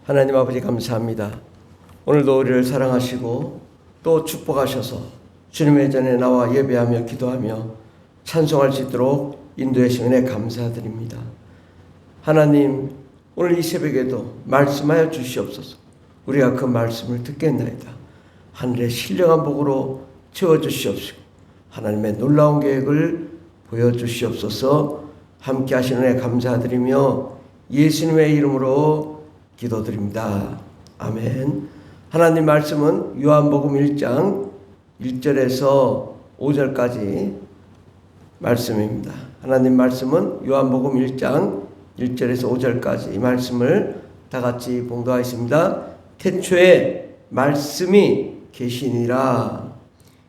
하나님 아버지 감사합니다. 오늘도 우리를 사랑하시고 또 축복하셔서 주님의 전에 나와 예배하며 기도하며 찬송할 수 있도록 인도해 주신 은혜 감사드립니다. 하나님, 오늘 이 새벽에도 말씀하여 주시옵소서. 우리가 그 말씀을 듣겠나이다. 하늘의 신령한 복으로 채워주시옵시고 하나님의 놀라운 계획을 보여주시옵소서. 함께 하시는 은혜 감사드리며 예수님의 이름으로 기도드립니다. 아멘. 하나님 말씀은 요한복음 1장 1절에서 5절까지 말씀입니다. 하나님 말씀은 요한복음 1장 1절에서 5절까지 이 말씀을 다 같이 봉독하겠습니다. 태초에 말씀이 계시니라.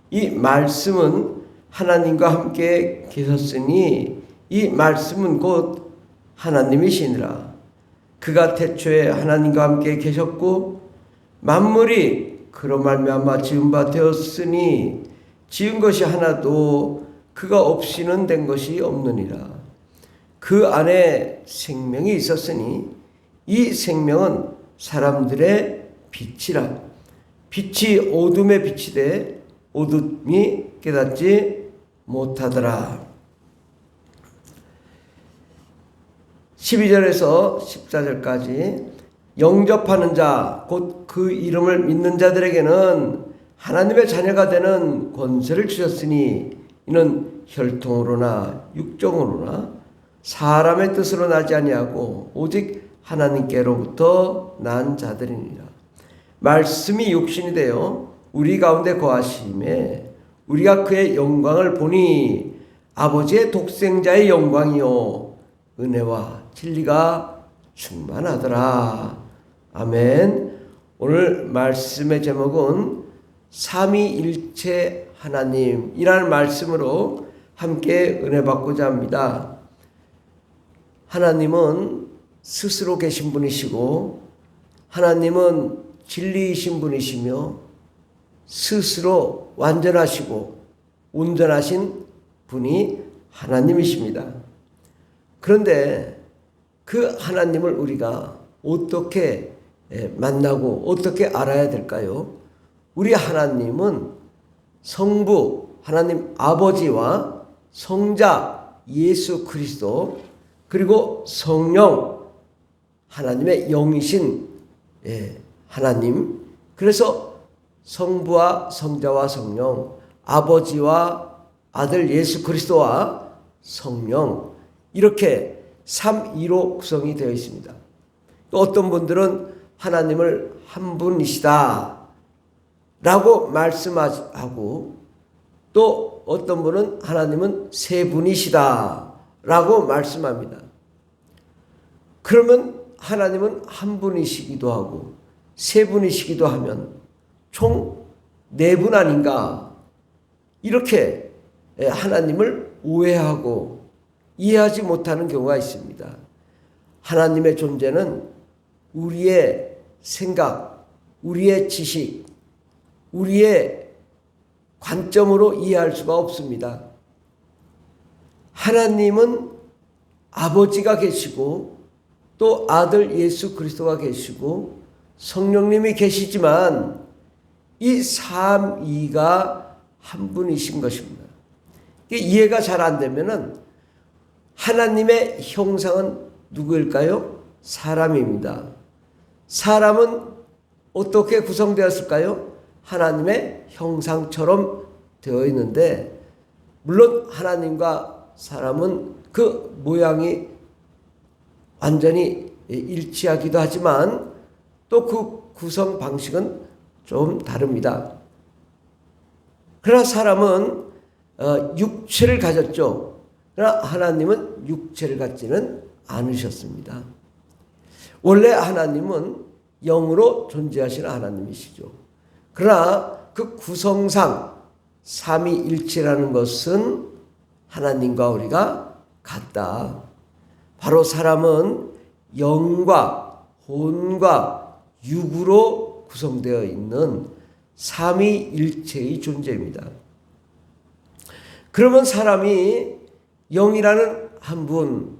이 말씀은 하나님과 함께 계셨으니 이 말씀은 곧 하나님이시니라. 그가 태초에 하나님과 함께 계셨고 만물이 그로 말미암아 지은 바 되었으니 지은 것이 하나도 그가 없이는 된 것이 없느니라. 그 안에 생명이 있었으니 이 생명은 사람들의 빛이라. 빛이 어둠에 비치되 어둠이 깨닫지 못하더라. 12절에서 14절까지 영접하는 자, 곧 그 이름을 믿는 자들에게는 하나님의 자녀가 되는 권세를 주셨으니 이는 혈통으로나 육정으로나 사람의 뜻으로 나지 아니하고 오직 하나님께로부터 난 자들이니라. 말씀이 육신이 되어 우리 가운데 거하심에 우리가 그의 영광을 보니 아버지의 독생자의 영광이요 은혜와 진리가 충만하더라. 아멘. 오늘 말씀의 제목은 삼위일체 하나님이라는 말씀으로 함께 은혜 받고자 합니다. 하나님은 스스로 계신 분이시고 하나님은 진리이신 분이시며 스스로 완전하시고 온전하신 분이 하나님이십니다. 그런데 그 하나님을 우리가 어떻게 만나고 어떻게 알아야 될까요? 우리 하나님은 성부 하나님 아버지와 성자 예수 그리스도 그리고 성령 하나님의 영이신 하나님. 그래서 성부와 성자와 성령, 아버지와 아들 예수 그리스도와 성령, 이렇게 삼위로 구성이 되어 있습니다. 또 어떤 분들은 하나님을 한 분이시다 라고 말씀하고 또 어떤 분은 하나님은 세 분이시다 라고 말씀합니다. 그러면 하나님은 한 분이시기도 하고 세 분이시기도 하면 총 네 분 아닌가, 이렇게 하나님을 오해하고 이해하지 못하는 경우가 있습니다. 하나님의 존재는 우리의 생각, 우리의 지식, 우리의 관점으로 이해할 수가 없습니다. 하나님은 아버지가 계시고 또 아들 예수 그리스도가 계시고 성령님이 계시지만 이 삼위가 한 분이신 것입니다. 이해가 잘 안 되면은 하나님의 형상은 누구일까요? 사람입니다. 사람은 어떻게 구성되었을까요? 하나님의 형상처럼 되어 있는데, 물론 하나님과 사람은 그 모양이 완전히 일치하기도 하지만 또 그 구성 방식은 좀 다릅니다. 그러나 사람은 육체를 가졌죠. 그러나 하나님은 육체를 갖지는 않으셨습니다. 원래 하나님은 영으로 존재하시는 하나님이시죠. 그러나 그 구성상 삼위일체라는 것은 하나님과 우리가 같다. 바로 사람은 영과 혼과 육으로 구성되어 있는 삼위일체의 존재입니다. 그러면 사람이 영이라는 한 분,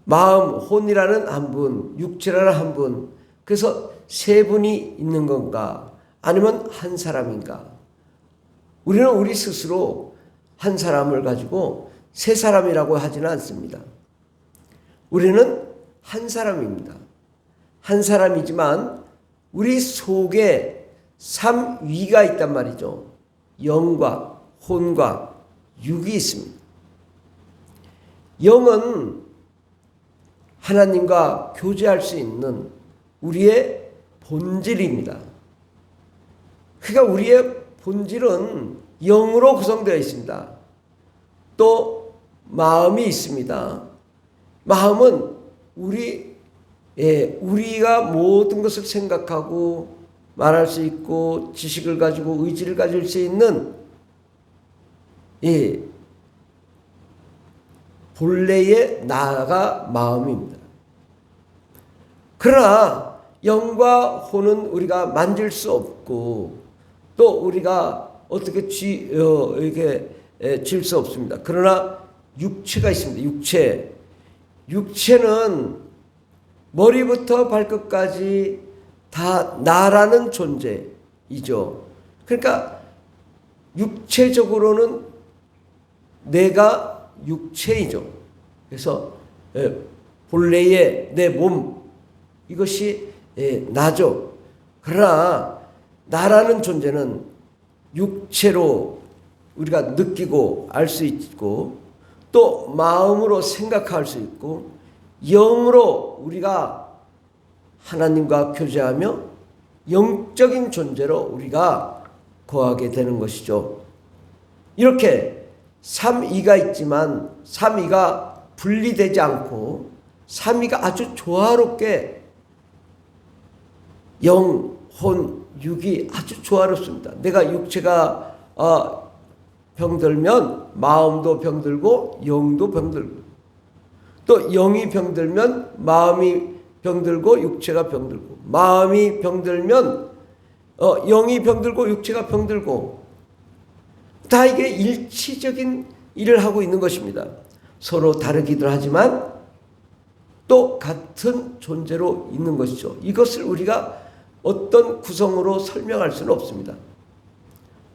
마음, 혼이라는 한 분, 육체라는 한 분, 그래서 세 분이 있는 건가? 아니면 한 사람인가? 우리는 우리 스스로 한 사람을 가지고 세 사람이라고 하지는 않습니다. 우리는 한 사람입니다. 한 사람이지만 우리 속에 삼위가 있단 말이죠. 영과 혼과 육이 있습니다. 영은 하나님과 교제할 수 있는 우리의 본질입니다. 그러니까 우리의 본질은 영으로 구성되어 있습니다. 또 마음이 있습니다. 마음은 우리가 모든 것을 생각하고 말할 수 있고 지식을 가지고 의지를 가질 수 있는 본래의 나가 마음입니다. 그러나 영과 혼은 우리가 만질 수 없고 또 우리가 어떻게 이렇게 질 수 없습니다. 그러나 육체가 있습니다. 육체는 머리부터 발끝까지 다 나라는 존재이죠. 그러니까 육체적으로는 내가 육체이죠. 그래서 본래의 내 몸, 이것이 나죠. 그러나 나라는 존재는 육체로 우리가 느끼고 알 수 있고 또 마음으로 생각할 수 있고 영으로 우리가 하나님과 교제하며 영적인 존재로 우리가 거하게 되는 것이죠. 이렇게 삼위가 있지만 삼위가 분리되지 않고 삼위가 아주 조화롭게 영, 혼, 육이 아주 조화롭습니다. 내가 육체가 병들면 마음도 병들고 영도 병들고 또 영이 병들면 마음이 병들고 육체가 병들고 마음이 병들면 영이 병들고 육체가 병들고 다 이게 일치적인 일을 하고 있는 것입니다. 서로 다르기도 하지만 또 같은 존재로 있는 것이죠. 이것을 우리가 어떤 구성으로 설명할 수는 없습니다.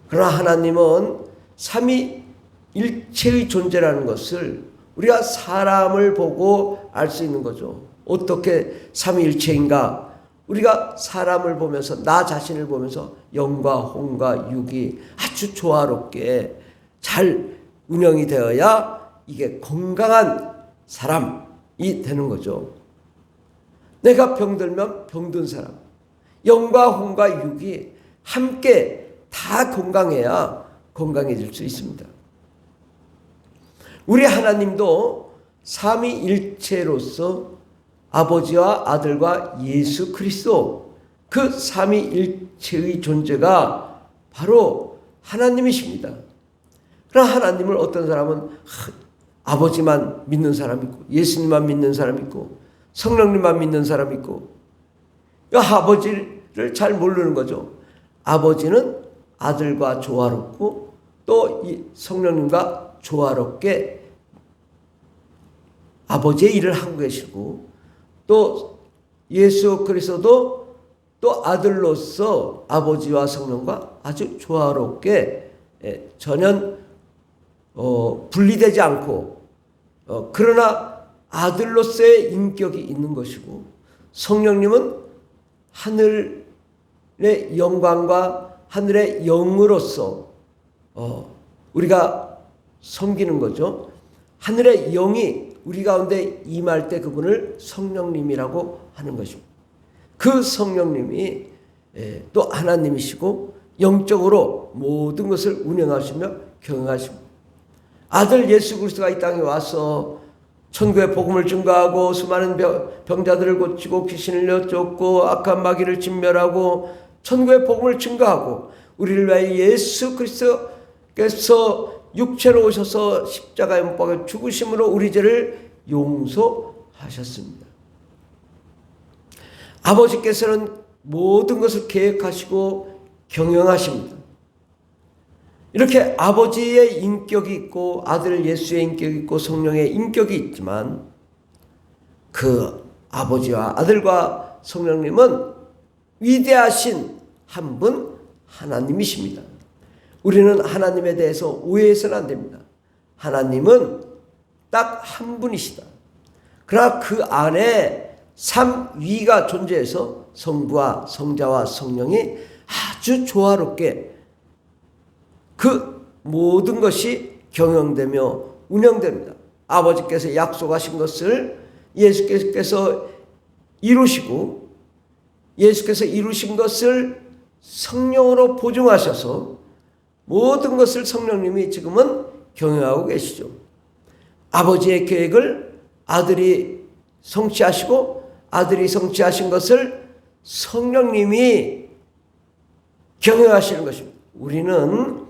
그러나 하나님은 삼위일체의 존재라는 것을 우리가 사람을 보고 알 수 있는 거죠. 어떻게 삼위일체인가? 우리가 사람을 보면서 나 자신을 보면서 영과 혼과 육이 아주 조화롭게 잘 운영이 되어야 이게 건강한 사람이 되는 거죠. 내가 병들면 병든 사람, 영과 혼과 육이 함께 다 건강해야 건강해질 수 있습니다. 우리 하나님도 삼위일체로서 아버지와 아들과 예수 그리스도 그 삼위일체의 존재가 바로 하나님이십니다. 그러나 하나님을 어떤 사람은 아버지만 믿는 사람 있고 예수님만 믿는 사람 있고 성령님만 믿는 사람 있고 아버지를 잘 모르는 거죠. 아버지는 아들과 조화롭고 또 성령님과 조화롭게 아버지의 일을 하고 계시고 또 예수 그리스도도 또 아들로서 아버지와 성령과 아주 조화롭게 전혀 분리되지 않고 그러나 아들로서의 인격이 있는 것이고 성령님은 하늘의 영광과 하늘의 영으로서 우리가 섬기는 거죠. 하늘의 영이 우리 가운데 임할 때 그분을 성령님이라고 하는 것입니다. 그 성령님이 또 하나님이시고 영적으로 모든 것을 운영하시며 경영하십니다. 아들 예수 그리스도가 이 땅에 와서 천국의 복음을 증거하고 수많은 병자들을 고치고 귀신을 내쫓고 악한 마귀를 진멸하고 천국의 복음을 증거하고 우리를 위하여 예수 그리스도께서 육체로 오셔서 십자가에 못 박혀 죽으심으로 우리 죄를 용서하셨습니다. 아버지께서는 모든 것을 계획하시고 경영하십니다. 이렇게 아버지의 인격이 있고 아들 예수의 인격이 있고 성령의 인격이 있지만 그 아버지와 아들과 성령님은 위대하신 한 분 하나님이십니다. 우리는 하나님에 대해서 오해해서는 안 됩니다. 하나님은 딱 한 분이시다. 그러나 그 안에 삼위가 존재해서 성부와 성자와 성령이 아주 조화롭게 그 모든 것이 경영되며 운영됩니다. 아버지께서 약속하신 것을 예수께서 이루시고 예수께서 이루신 것을 성령으로 보증하셔서 모든 것을 성령님이 지금은 경영하고 계시죠. 아버지의 계획을 아들이 성취하시고 아들이 성취하신 것을 성령님이 경영하시는 것입니다. 우리는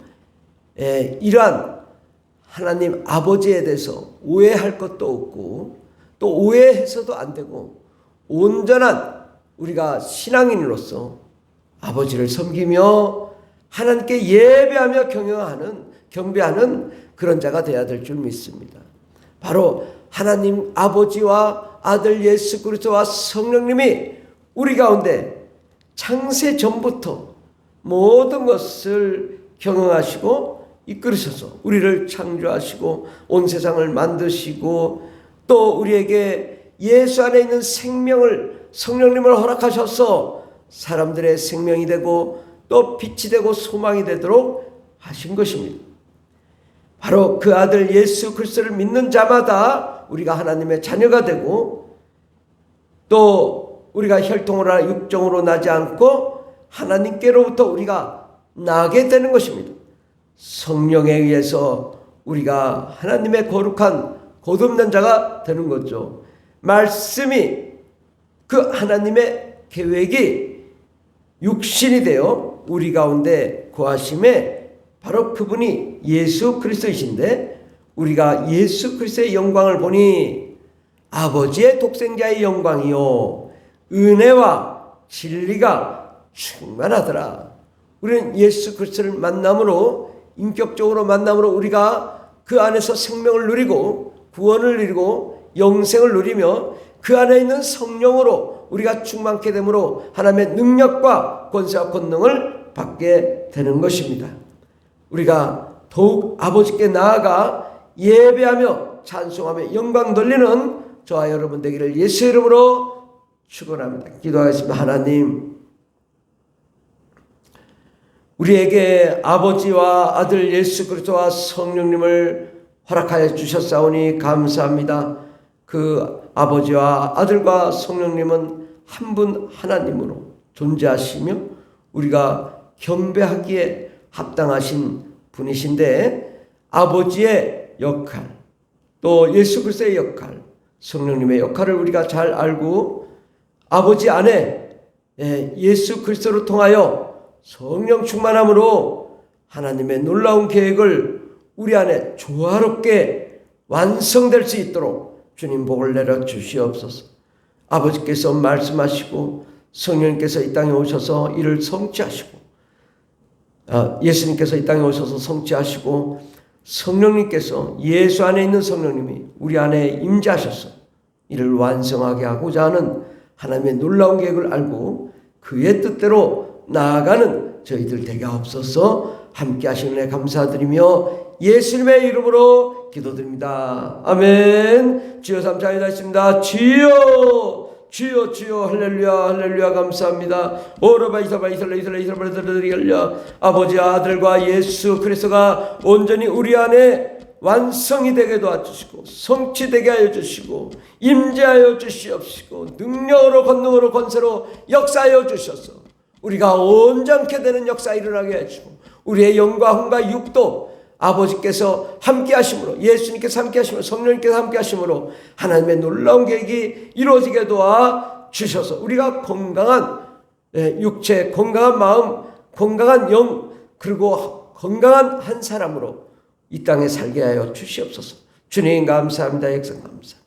이러한 하나님 아버지에 대해서 오해할 것도 없고 또 오해해서도 안 되고 온전한 우리가 신앙인으로서 아버지를 섬기며 하나님께 예배하며 경배하는 그런 자가 되어야 될 줄 믿습니다. 바로 하나님 아버지와 아들 예수 그리스도와 성령님이 우리 가운데 창세 전부터 모든 것을 경영하시고 이끌으셔서 우리를 창조하시고 온 세상을 만드시고 또 우리에게 예수 안에 있는 생명을 성령님을 허락하셔서 사람들의 생명이 되고 또 빛이 되고 소망이 되도록 하신 것입니다. 바로 그 아들 예수 그리스도를 믿는 자마다 우리가 하나님의 자녀가 되고 또 우리가 혈통으로나 육정으로 나지 않고 하나님께로부터 우리가 나게 되는 것입니다. 성령에 의해서 우리가 하나님의 거룩한 거듭난 자가 되는 거죠. 말씀이 그 하나님의 계획이 육신이 되어 우리 가운데 거하심에 바로 그분이 예수 그리스도이신데 우리가 예수 그리스도의 영광을 보니 아버지의 독생자의 영광이요 은혜와 진리가 충만하더라. 우리는 예수 그리스도를 만남으로 인격적으로 만남으로 우리가 그 안에서 생명을 누리고 구원을 누리고 영생을 누리며 그 안에 있는 성령으로 우리가 충만케 되므로 하나님의 능력과 권세와 권능을 받게 되는 것입니다. 우리가 더욱 아버지께 나아가 예배하며 찬송하며 영광 돌리는 저와 여러분 되기를 예수 이름으로 축원합니다. 기도하겠습니다. 하나님, 우리에게 아버지와 아들 예수 그리스도와 성령님을 허락하여 주셨사오니 감사합니다. 그 아버지와 아들과 성령님은 한 분 하나님으로 존재하시며 우리가 경배하기에 합당하신 분이신데 아버지의 역할 또 예수 그리스도의 역할 성령님의 역할을 우리가 잘 알고 아버지 안에 예수 그리스도를 통하여 성령 충만함으로 하나님의 놀라운 계획을 우리 안에 조화롭게 완성될 수 있도록 주님 복을 내려 주시옵소서. 아버지께서 말씀하시고 성령님께서 이 땅에 오셔서 이를 성취하시고 예수님께서 이 땅에 오셔서 성취하시고 성령님께서 예수 안에 있는 성령님이 우리 안에 임재하셔서 이를 완성하게 하고자 하는 하나님의 놀라운 계획을 알고 그의 뜻대로 나아가는 저희들 되게 없어서 함께 하시는 애 감사드리며 예수님의 이름으로 기도드립니다. 아멘. 주여 감사합니다. 했습니다. 주여 주여 주여 할렐루야 할렐루야 감사합니다. 오라바 이사바 이슬라 이슬라 이슬라 이슬라 아버지와 아들과 예수 그리스도가 온전히 우리 안에 완성이 되게 도와주시고 성취되게 하여 주시고 임재하여 주시옵시고 능력으로 권능으로 권세로 역사하여 주셔서 우리가 온전케 되는 역사 일어나게 해주시고 우리의 영과 혼과 육도 아버지께서 함께 하심으로 예수님께서 함께 하심으로 성령님께서 함께 하심으로 하나님의 놀라운 계획이 이루어지게 도와 주셔서 우리가 건강한 육체, 건강한 마음, 건강한 영 그리고 건강한 한 사람으로 이 땅에 살게 하여 주시옵소서. 주님 감사합니다. 역사 감사합니다.